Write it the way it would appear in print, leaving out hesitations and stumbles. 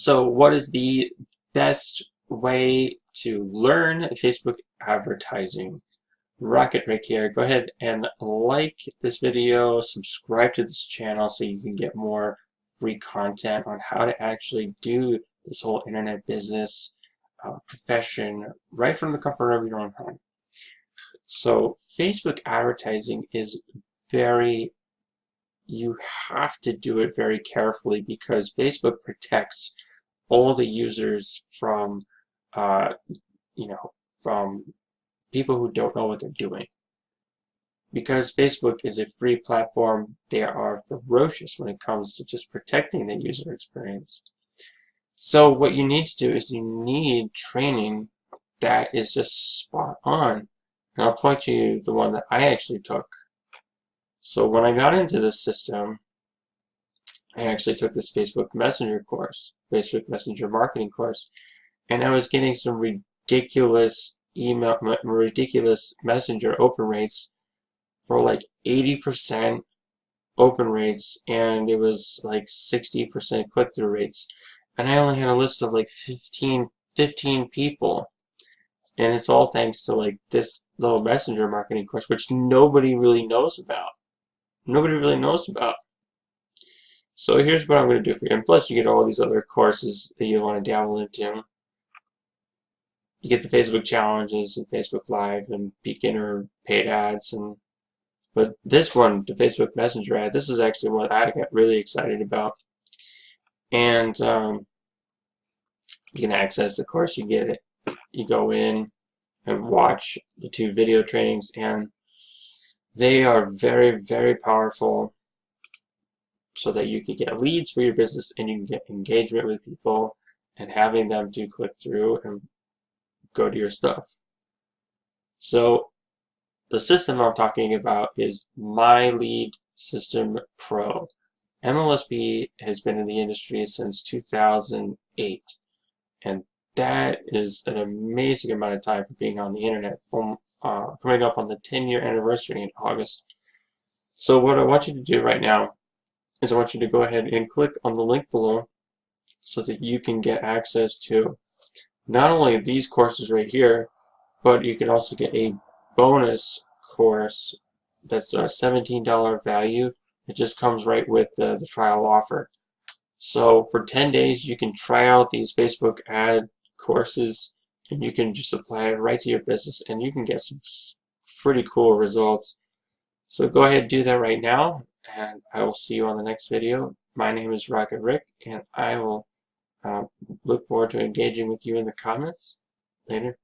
So what is the best way to learn Facebook advertising? Rocket Rick here. Go ahead and like this video, subscribe to this channel so you can get more free content on how to actually do this whole internet business profession right from the comfort of your own home. So Facebook advertising is you have to do it very carefully because Facebook protects all the users from, uh, from people who don't know what they're doing. Because Facebook is a free platform, they are ferocious when it comes to just protecting the user experience. So what you need to do is you need training that is just spot on. And I'll point to you the one that I actually took. So when I got into this system, I actually took this Facebook Messenger course, Facebook Messenger marketing course, and I was getting some ridiculous Messenger open rates for like 80% open rates, and it was like 60% click-through rates. And I only had a list of like 15 people. And it's all thanks to like this little Messenger marketing course, which nobody really knows about. Nobody really knows about. So here's what I'm going to do for you. And plus you get all these other courses that you want to dabble into. You get the Facebook challenges and Facebook Live and beginner paid ads. But this one, the Facebook Messenger ad, this is actually what I got really excited about. And you can access the course, you get it. You go in and watch the 2 video trainings, and they are very, very powerful so that you can get leads for your business and you can get engagement with people and having them to click through and go to your stuff. So the system I'm talking about is My Lead System Pro. MLSP has been in the industry since 2008, and that is an amazing amount of time for being on the internet. Coming up on the 10-year anniversary in August. So what I want you to do right now is I want you to go ahead and click on the link below so that you can get access to not only these courses right here, but you can also get a bonus course that's a $17 value. It just comes right with the trial offer. So for 10 days you can try out these Facebook ad courses and you can just apply it right to your business and you can get some pretty cool results. So go ahead and do that right now, and I will see you on the next video. My name is Rocket Rick, and I will look forward to engaging with you in the comments later.